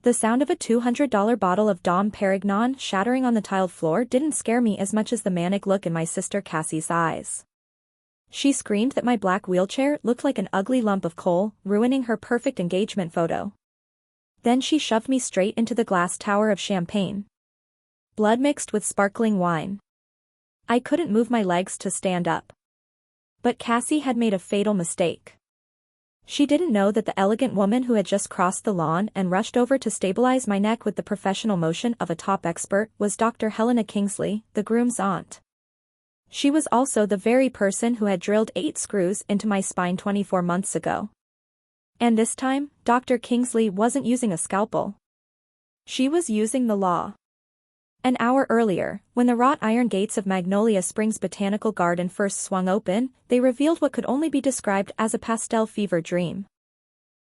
The sound of a $200 bottle of Dom Pérignon shattering on the tiled floor didn't scare me as much as the manic look in my sister Cassie's eyes. She screamed that my black wheelchair looked like an ugly lump of coal, ruining her perfect engagement photo. Then she shoved me straight into the glass tower of champagne. Blood mixed with sparkling wine. I couldn't move my legs to stand up. But Cassie had made a fatal mistake. She didn't know that the elegant woman who had just crossed the lawn and rushed over to stabilize my neck with the professional motion of a top expert was Dr. Helena Kingsley, the groom's aunt. She was also the very person who had drilled 8 screws into my spine 24 months ago. And this time, Dr. Kingsley wasn't using a scalpel. She was using the law. An hour earlier, when the wrought iron gates of Magnolia Springs Botanical Garden first swung open, they revealed what could only be described as a pastel fever dream.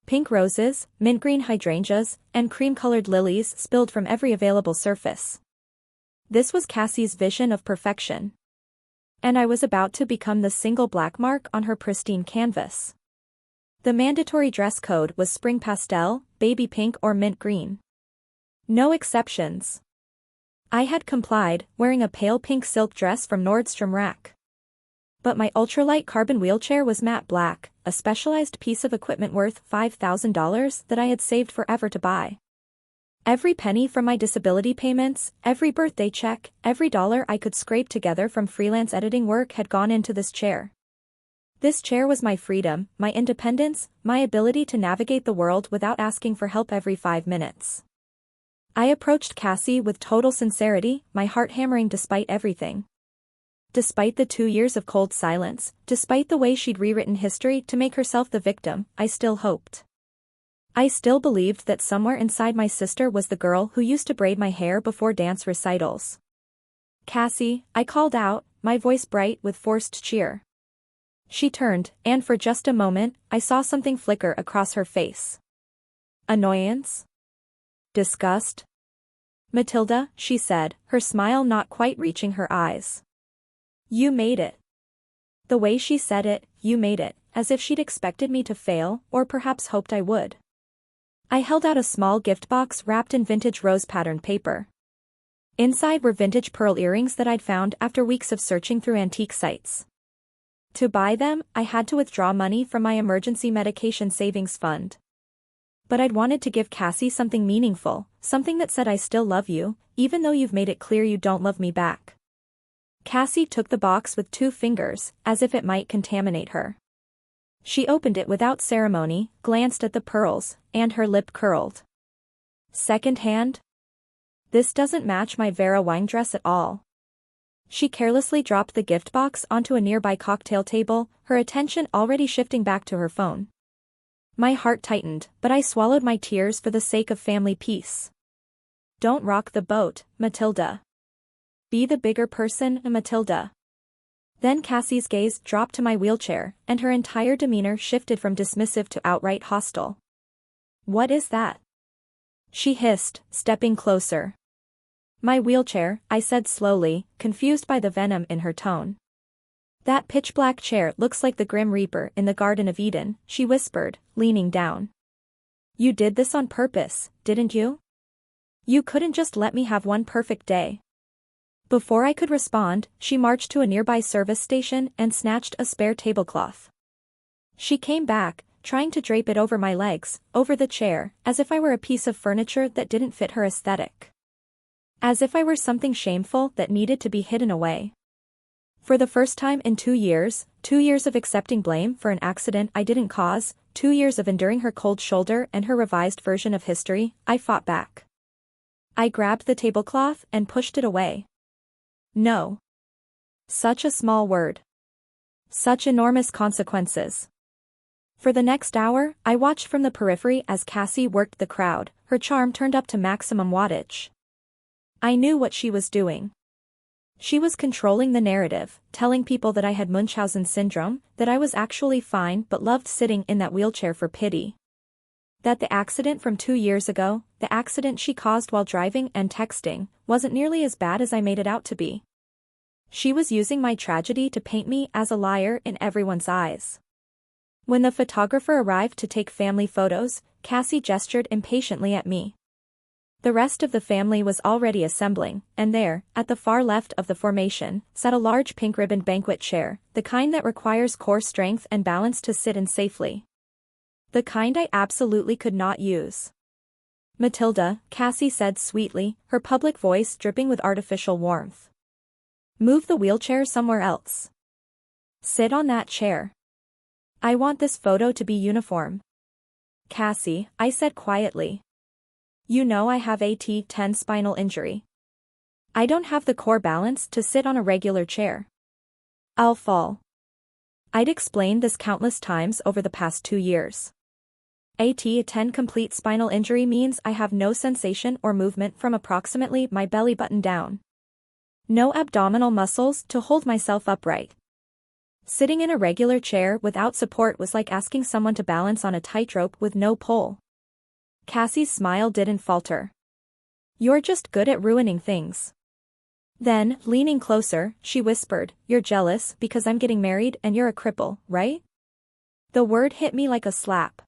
Pink roses, mint green hydrangeas, and cream-colored lilies spilled from every available surface. This was Cassie's vision of perfection. And I was about to become the single black mark on her pristine canvas. The mandatory dress code was spring pastel, baby pink or mint green. No exceptions. I had complied, wearing a pale pink silk dress from Nordstrom Rack. But my ultralight carbon wheelchair was matte black, a specialized piece of equipment worth $5,000 that I had saved forever to buy. Every penny from my disability payments, every birthday check, every dollar I could scrape together from freelance editing work had gone into this chair. This chair was my freedom, my independence, my ability to navigate the world without asking for help every 5 minutes. I approached Cassie with total sincerity, my heart hammering despite everything. Despite the 2 years of cold silence, despite the way she'd rewritten history to make herself the victim, I still hoped. I still believed that somewhere inside my sister was the girl who used to braid my hair before dance recitals. "Cassie," I called out, my voice bright with forced cheer. She turned, and for just a moment, I saw something flicker across her face. Annoyance? Disgust? "Matilda," she said, her smile not quite reaching her eyes. "You made it." The way she said it, "you made it," as if she'd expected me to fail, or perhaps hoped I would. I held out a small gift box wrapped in vintage rose-patterned paper. Inside were vintage pearl earrings that I'd found after weeks of searching through antique sites. To buy them, I had to withdraw money from my emergency medication savings fund. But I'd wanted to give Cassie something meaningful, something that said I still love you, even though you've made it clear you don't love me back. Cassie took the box with 2 fingers, as if it might contaminate her. She opened it without ceremony, glanced at the pearls, and her lip curled. "Second hand? This doesn't match my Vera Wang dress at all." She carelessly dropped the gift box onto a nearby cocktail table, her attention already shifting back to her phone. My heart tightened, but I swallowed my tears for the sake of family peace. "Don't rock the boat, Matilda. Be the bigger person, Matilda." Then Cassie's gaze dropped to my wheelchair, and her entire demeanor shifted from dismissive to outright hostile. "What is that?" she hissed, stepping closer. "My wheelchair," I said slowly, confused by the venom in her tone. "That pitch-black chair looks like the Grim Reaper in the Garden of Eden," she whispered, leaning down. "You did this on purpose, didn't you? You couldn't just let me have one perfect day." Before I could respond, she marched to a nearby service station and snatched a spare tablecloth. She came back, trying to drape it over my legs, over the chair, as if I were a piece of furniture that didn't fit her aesthetic. As if I were something shameful that needed to be hidden away. For the first time in 2 years, 2 years of accepting blame for an accident I didn't cause, 2 years of enduring her cold shoulder and her revised version of history, I fought back. I grabbed the tablecloth and pushed it away. No. Such a small word. Such enormous consequences. For the next hour, I watched from the periphery as Cassie worked the crowd, her charm turned up to maximum wattage. I knew what she was doing. She was controlling the narrative, telling people that I had Munchausen syndrome, that I was actually fine but loved sitting in that wheelchair for pity. That the accident from 2 years ago, the accident she caused while driving and texting, wasn't nearly as bad as I made it out to be. She was using my tragedy to paint me as a liar in everyone's eyes. When the photographer arrived to take family photos, Cassie gestured impatiently at me. The rest of the family was already assembling, and there, at the far left of the formation, sat a large pink-ribboned banquet chair, the kind that requires core strength and balance to sit in safely. The kind I absolutely could not use. "Matilda," Cassie said sweetly, her public voice dripping with artificial warmth. "Move the wheelchair somewhere else. Sit on that chair. I want this photo to be uniform." "Cassie," I said quietly. "You know I have a T10 spinal injury. I don't have the core balance to sit on a regular chair. I'll fall." I'd explained this countless times over the past 2 years. A T10 complete spinal injury means I have no sensation or movement from approximately my belly button down. No abdominal muscles to hold myself upright. Sitting in a regular chair without support was like asking someone to balance on a tightrope with no pole. Cassie's smile didn't falter. "You're just good at ruining things." Then, leaning closer, she whispered, "You're jealous because I'm getting married and you're a cripple, right?" The word hit me like a slap.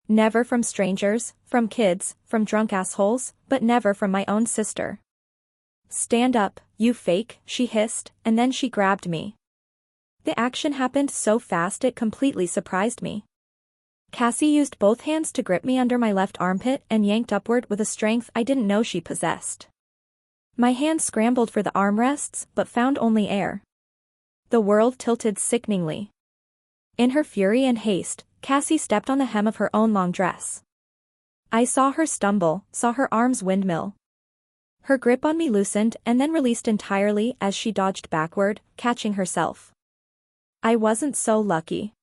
Never from strangers, from kids, from drunk assholes, but never from my own sister. "Stand up, you fake," she hissed, and then she grabbed me. The action happened so fast it completely surprised me. Cassie used both hands to grip me under my left armpit and yanked upward with a strength I didn't know she possessed. My hand scrambled for the armrests but found only air. The world tilted sickeningly. In her fury and haste, Cassie stepped on the hem of her own long dress. I saw her stumble, saw her arms windmill. Her grip on me loosened and then released entirely as she dodged backward, catching herself. I wasn't so lucky.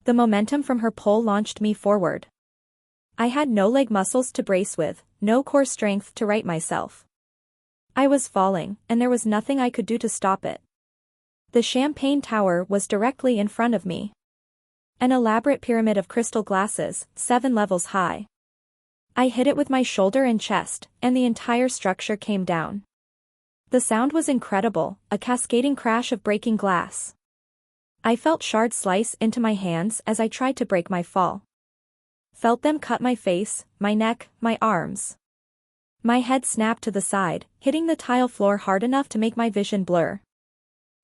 The momentum from her pull launched me forward. I had no leg muscles to brace with, no core strength to right myself. I was falling, and there was nothing I could do to stop it. The Champagne Tower was directly in front of me. An elaborate pyramid of crystal glasses, 7 levels high. I hit it with my shoulder and chest, and the entire structure came down. The sound was incredible, a cascading crash of breaking glass. I felt shards slice into my hands as I tried to break my fall. Felt them cut my face, my neck, my arms. My head snapped to the side, hitting the tile floor hard enough to make my vision blur.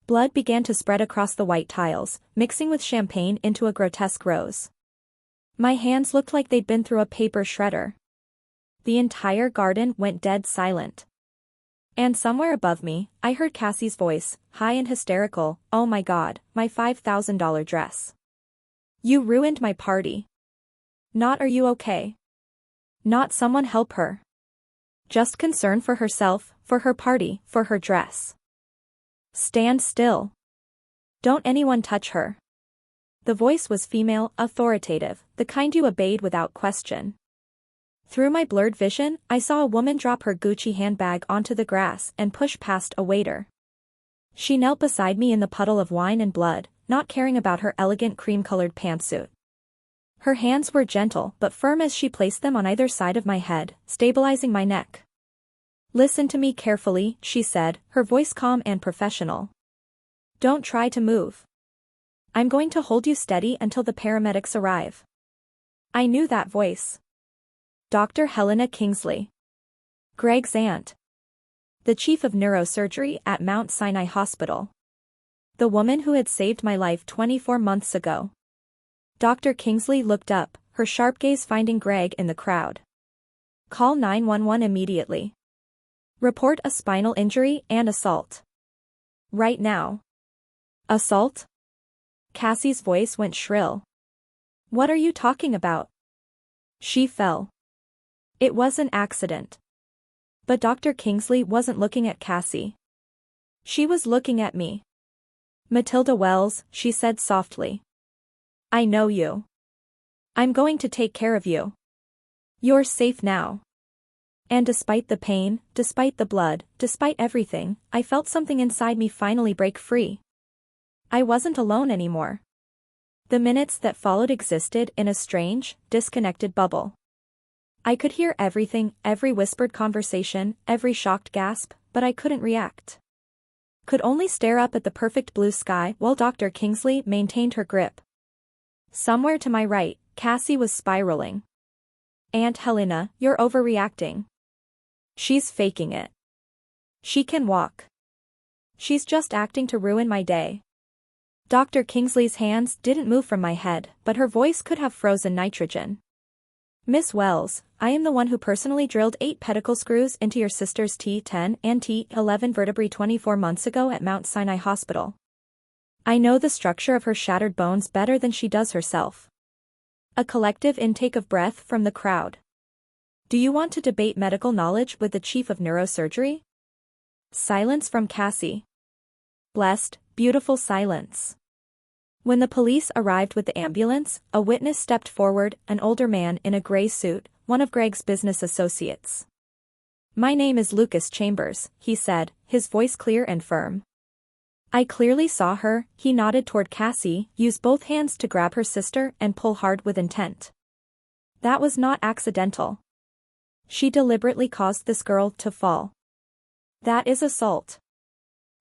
Blood began to spread across the white tiles, mixing with champagne into a grotesque rose. My hands looked like they'd been through a paper shredder. The entire garden went dead silent. And somewhere above me, I heard Cassie's voice, high and hysterical, "Oh my God, my $5,000 dress. You ruined my party. Not are you okay? Not someone help her. Just concern for herself, for her party, for her dress. Stand still. Don't anyone touch her." The voice was female, authoritative, the kind you obeyed without question. Through my blurred vision, I saw a woman drop her Gucci handbag onto the grass and push past a waiter. She knelt beside me in the puddle of wine and blood, not caring about her elegant cream-colored pantsuit. Her hands were gentle but firm as she placed them on either side of my head, stabilizing my neck. "Listen to me carefully," she said, her voice calm and professional. "Don't try to move. I'm going to hold you steady until the paramedics arrive." I knew that voice. Dr. Helena Kingsley. Greg's aunt. The chief of neurosurgery at Mount Sinai Hospital. The woman who had saved my life 24 months ago. Dr. Kingsley looked up, her sharp gaze finding Greg in the crowd. "Call 911 immediately. Report a spinal injury and assault. Right now." "Assault?" Cassie's voice went shrill. "What are you talking about?" She fell. It was an accident. But Dr. Kingsley wasn't looking at Cassie. She was looking at me. "Matilda Wells," she said softly. "I know you. I'm going to take care of you. You're safe now." And despite the pain, despite the blood, despite everything, I felt something inside me finally break free. I wasn't alone anymore. The minutes that followed existed in a strange, disconnected bubble. I could hear everything, every whispered conversation, every shocked gasp, but I couldn't react. Could only stare up at the perfect blue sky while Dr. Kingsley maintained her grip. Somewhere to my right, Cassie was spiraling. "Aunt Helena, you're overreacting. She's faking it. She can walk. She's just acting to ruin my day. Dr. Kingsley's hands didn't move from my head, but her voice could have frozen nitrogen. Miss Wells, I am the one who personally drilled 8 pedicle screws into your sister's T10 and T11 vertebrae 24 months ago at Mount Sinai Hospital. I know the structure of her shattered bones better than she does herself. A collective intake of breath from the crowd. Do you want to debate medical knowledge with the chief of neurosurgery? Silence from Cassie. Blessed, beautiful silence. When the police arrived with the ambulance, a witness stepped forward, an older man in a gray suit, one of Greg's business associates. My name is Lucas Chambers, he said, his voice clear and firm. I clearly saw her, he nodded toward Cassie, use both hands to grab her sister and pull hard with intent. That was not accidental. She deliberately caused this girl to fall. That is assault.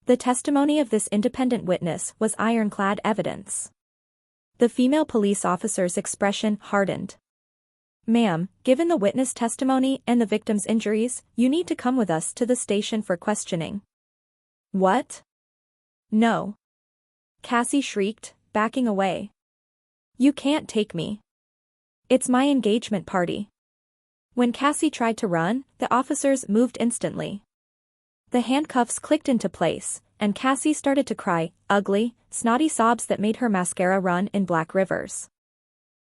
The testimony of this independent witness was ironclad evidence. The female police officer's expression hardened. Ma'am, given the witness testimony and the victim's injuries, you need to come with us to the station for questioning. What? No. Cassie shrieked, backing away. You can't take me. It's my engagement party. When Cassie tried to run, the officers moved instantly. The handcuffs clicked into place, and Cassie started to cry, ugly, snotty sobs that made her mascara run in black rivers.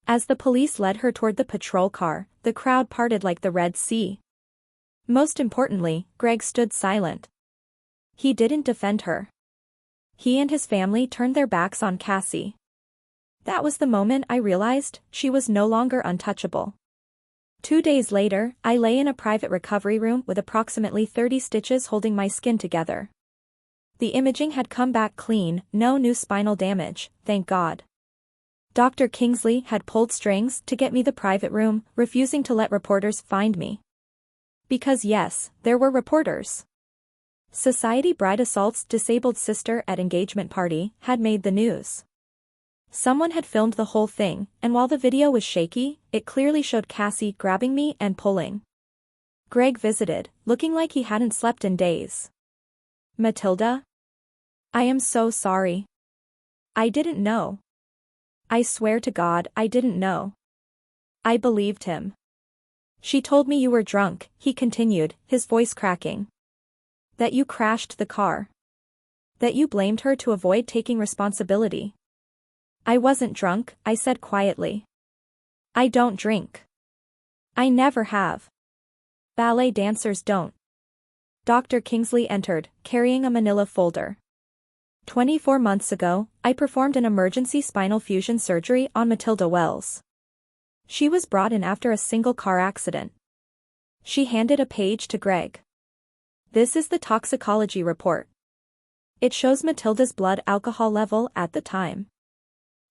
As the police led her toward the patrol car, the crowd parted like the Red Sea. Most importantly, Greg stood silent. He didn't defend her. He and his family turned their backs on Cassie. That was the moment I realized she was no longer untouchable. 2 days later, I lay in a private recovery room with approximately 30 stitches holding my skin together. The imaging had come back clean, no new spinal damage, thank God. Dr. Kingsley had pulled strings to get me the private room, refusing to let reporters find me. Because yes, there were reporters. Society bride assaults disabled sister at engagement party had made the news. Someone had filmed the whole thing, and while the video was shaky, it clearly showed Cassie grabbing me and pulling. Greg visited, looking like he hadn't slept in days. Matilda? I am so sorry. I didn't know. I swear to God I didn't know. I believed him. She told me you were drunk, he continued, his voice cracking. That you crashed the car. That you blamed her to avoid taking responsibility. I wasn't drunk, I said quietly. I don't drink. I never have. Ballet dancers don't. Dr. Kingsley entered, carrying a manila folder. 24 months ago, I performed an emergency spinal fusion surgery on Matilda Wells. She was brought in after a single car accident. She handed a page to Greg. This is the toxicology report. It shows Matilda's blood alcohol level at the time.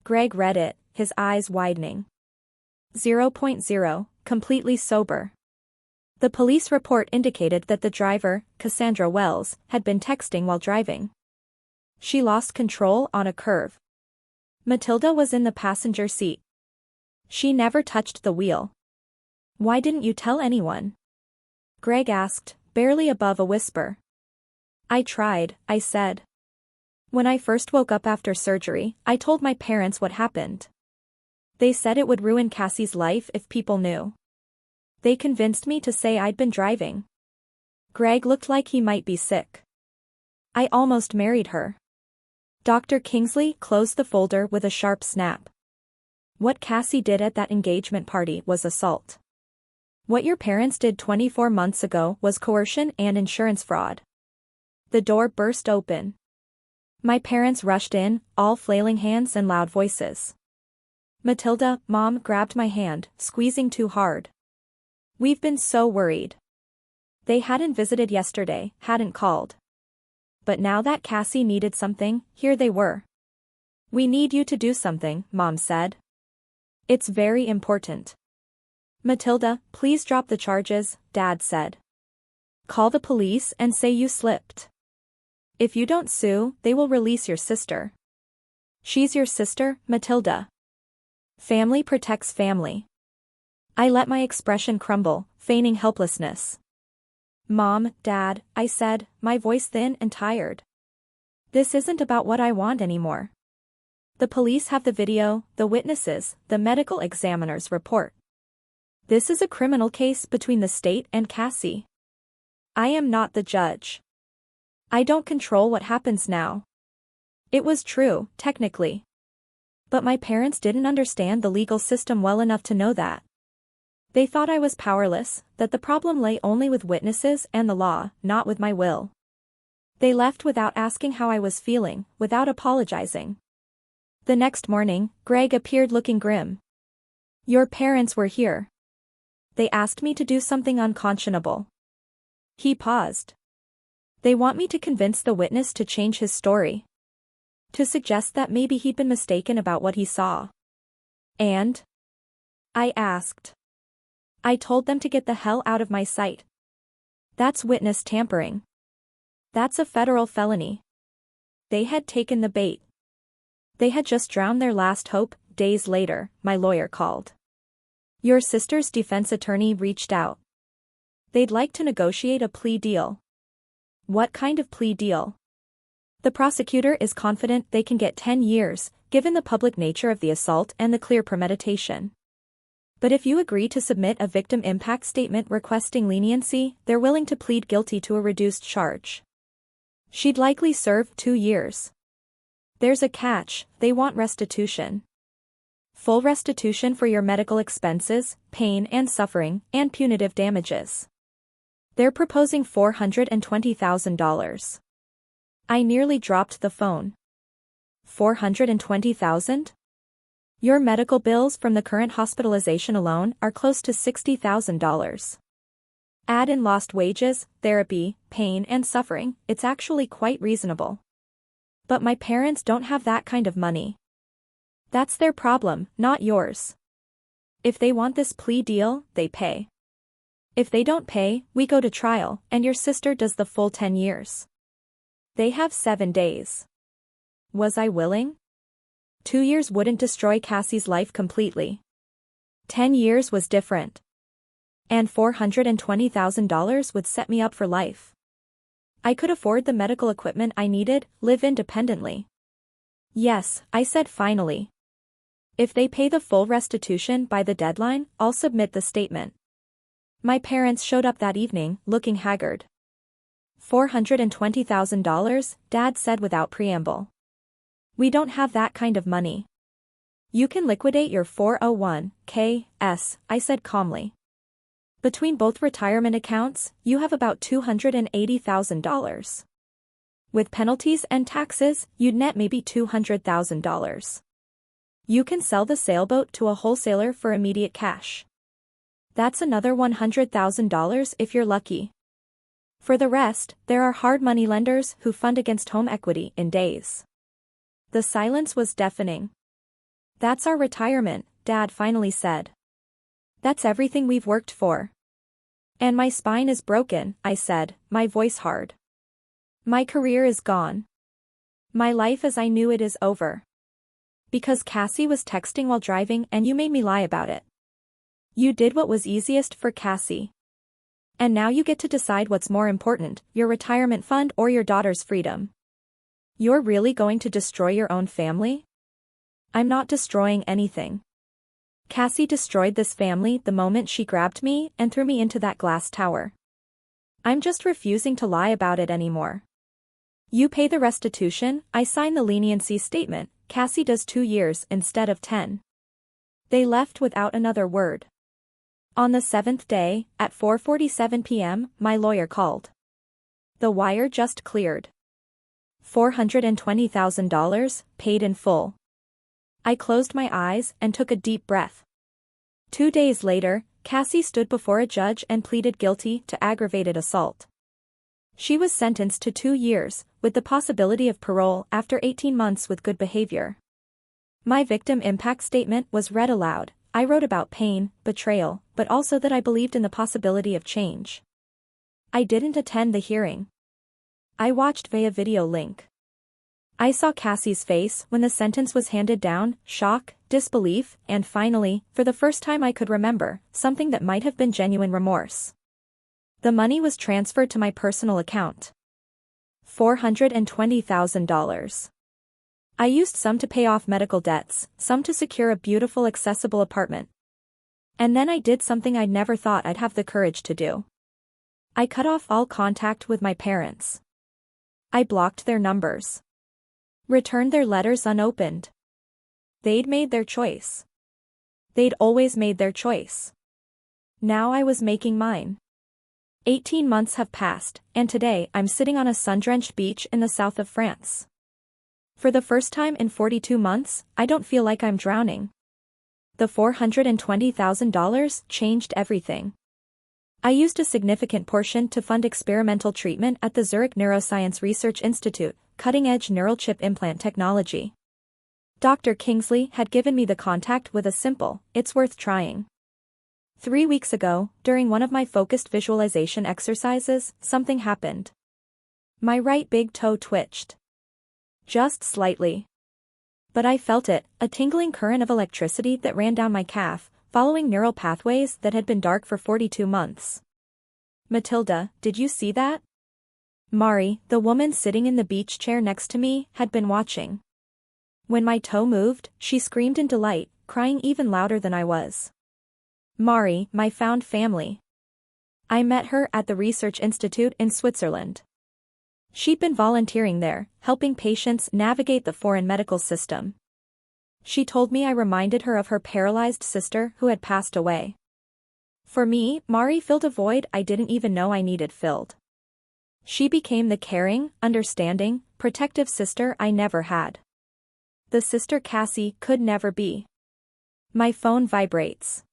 Greg read it, his eyes widening. 0.0, completely sober. The police report indicated that the driver, Cassandra Wells, had been texting while driving. She lost control on a curve. Matilda was in the passenger seat. She never touched the wheel. Why didn't you tell anyone? Greg asked, barely above a whisper. I tried, I said. When I first woke up after surgery, I told my parents what happened. They said it would ruin Cassie's life if people knew. They convinced me to say I'd been driving. Greg looked like he might be sick. I almost married her. Dr. Kingsley closed the folder with a sharp snap. What Cassie did at that engagement party was assault. What your parents did 24 months ago was coercion and insurance fraud. The door burst open. My parents rushed in, all flailing hands and loud voices. Matilda, Mom grabbed my hand, squeezing too hard. We've been so worried. They hadn't visited yesterday, hadn't called. But now that Cassie needed something, here they were. We need you to do something, Mom said. It's very important. Matilda, please drop the charges, Dad said. Call the police and say you slipped. If you don't sue, they will release your sister. She's your sister, Matilda. Family protects family. I let my expression crumble, feigning helplessness. Mom, Dad, I said, my voice thin and tired. This isn't about what I want anymore. The police have the video, the witnesses, the medical examiner's report. This is a criminal case between the state and Cassie. I am not the judge. I don't control what happens now. It was true, technically. But my parents didn't understand the legal system well enough to know that. They thought I was powerless, that the problem lay only with witnesses and the law, not with my will. They left without asking how I was feeling, without apologizing. The next morning, Greg appeared looking grim. Your parents were here. They asked me to do something unconscionable. He paused. They want me to convince the witness to change his story. To suggest that maybe he'd been mistaken about what he saw. And? I asked. I told them to get the hell out of my sight. That's witness tampering. That's a federal felony. They had taken the bait. They had just drowned their last hope. Days later, my lawyer called. Your sister's defense attorney reached out. They'd like to negotiate a plea deal. What kind of plea deal? The prosecutor is confident they can get 10 years, given the public nature of the assault and the clear premeditation. But if you agree to submit a victim impact statement requesting leniency, they're willing to plead guilty to a reduced charge. She'd likely serve 2 years. There's a catch, they want restitution. Full restitution for your medical expenses, pain and suffering, and punitive damages. They're proposing $420,000. I nearly dropped the phone. $420,000? Your medical bills from the current hospitalization alone are close to $60,000. Add in lost wages, therapy, pain and suffering, it's actually quite reasonable. But my parents don't have that kind of money. That's their problem, not yours. If they want this plea deal, they pay. If they don't pay, we go to trial, and your sister does the full 10 years. They have 7 days. Was I willing? 2 years wouldn't destroy Cassie's life completely. 10 years was different. And $420,000 would set me up for life. I could afford the medical equipment I needed, live independently. Yes, I said finally. If they pay the full restitution by the deadline, I'll submit the statement. My parents showed up that evening, looking haggard. $420,000, Dad said without preamble. We don't have that kind of money. You can liquidate your 401(k)s, I said calmly. Between both retirement accounts, you have about $280,000. With penalties and taxes, you'd net maybe $200,000. You can sell the sailboat to a wholesaler for immediate cash. That's another $100,000 if you're lucky. For the rest, there are hard money lenders who fund against home equity in days. The silence was deafening. That's our retirement, Dad finally said. That's everything we've worked for. And my spine is broken, I said, my voice hard. My career is gone. My life as I knew it is over. Because Cassie was texting while driving and you made me lie about it. You did what was easiest for Cassie. And now you get to decide what's more important, your retirement fund or your daughter's freedom. You're really going to destroy your own family? I'm not destroying anything. Cassie destroyed this family the moment she grabbed me and threw me into that glass tower. I'm just refusing to lie about it anymore. You pay the restitution, I sign the leniency statement, Cassie does 2 years instead of 10. They left without another word. On the 7th day, at 4:47 p.m., my lawyer called. The wire just cleared. $420,000, paid in full. I closed my eyes and took a deep breath. 2 days later, Cassie stood before a judge and pleaded guilty to aggravated assault. She was sentenced to 2 years, with the possibility of parole after 18 months with good behavior. My victim impact statement was read aloud. I wrote about pain, betrayal, but also that I believed in the possibility of change. I didn't attend the hearing. I watched via video link. I saw Cassie's face when the sentence was handed down, shock, disbelief, and finally, for the first time I could remember, something that might have been genuine remorse. The money was transferred to my personal account. $420,000. I used some to pay off medical debts, some to secure a beautiful accessible apartment. And then I did something I'd never thought I'd have the courage to do. I cut off all contact with my parents. I blocked their numbers. Returned their letters unopened. They'd made their choice. They'd always made their choice. Now I was making mine. 18 months have passed, and today I'm sitting on a sun-drenched beach in the south of France. For the first time in 42 months, I don't feel like I'm drowning. The $420,000 changed everything. I used a significant portion to fund experimental treatment at the Zurich Neuroscience Research Institute, cutting-edge neural chip implant technology. Dr. Kingsley had given me the contact with a simple, "It's worth trying." 3 weeks ago, during one of my focused visualization exercises, something happened. My right big toe twitched. Just slightly. But I felt it, a tingling current of electricity that ran down my calf, following neural pathways that had been dark for 42 months. "Matilda, did you see that?" Mari, the woman sitting in the beach chair next to me, had been watching. When my toe moved, she screamed in delight, crying even louder than I was. Mari, my found family. I met her at the Research Institute in Switzerland. She'd been volunteering there, helping patients navigate the foreign medical system. She told me I reminded her of her paralyzed sister who had passed away. For me, Mari filled a void I didn't even know I needed filled. She became the caring, understanding, protective sister I never had. The sister Cassie could never be. My phone vibrates.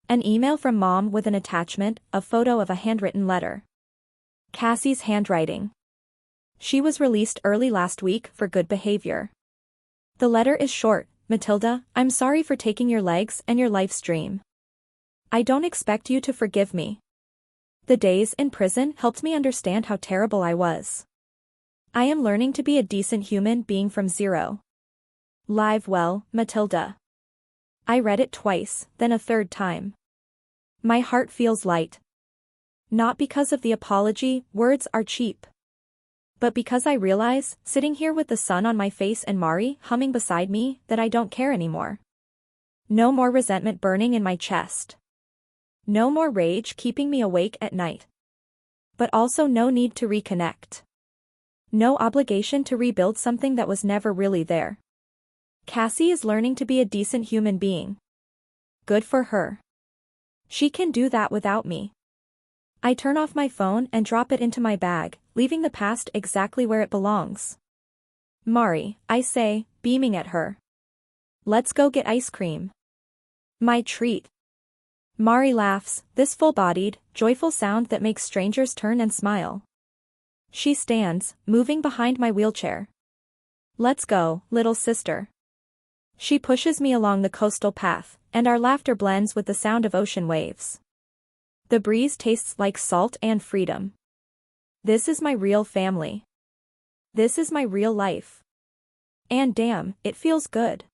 An email from Mom with an attachment, a photo of a handwritten letter. Cassie's handwriting. She was released early last week for good behavior. The letter is short: "Matilda, I'm sorry for taking your legs and your life's dream. I don't expect you to forgive me. The days in prison helped me understand how terrible I was. I am learning to be a decent human being from zero. Live well, Matilda." I read it twice, then a third time. My heart feels light. Not because of the apology, words are cheap. But because I realize, sitting here with the sun on my face and Mari humming beside me, that I don't care anymore. No more resentment burning in my chest. No more rage keeping me awake at night. But also no need to reconnect. No obligation to rebuild something that was never really there. Cassie is learning to be a decent human being. Good for her. She can do that without me. I turn off my phone and drop it into my bag, leaving the past exactly where it belongs. "Mari," I say, beaming at her. "Let's go get ice cream." My treat. Mari laughs, this full-bodied, joyful sound that makes strangers turn and smile. She stands, moving behind my wheelchair. "Let's go, little sister." She pushes me along the coastal path, and our laughter blends with the sound of ocean waves. The breeze tastes like salt and freedom. This is my real family. This is my real life. And damn, it feels good.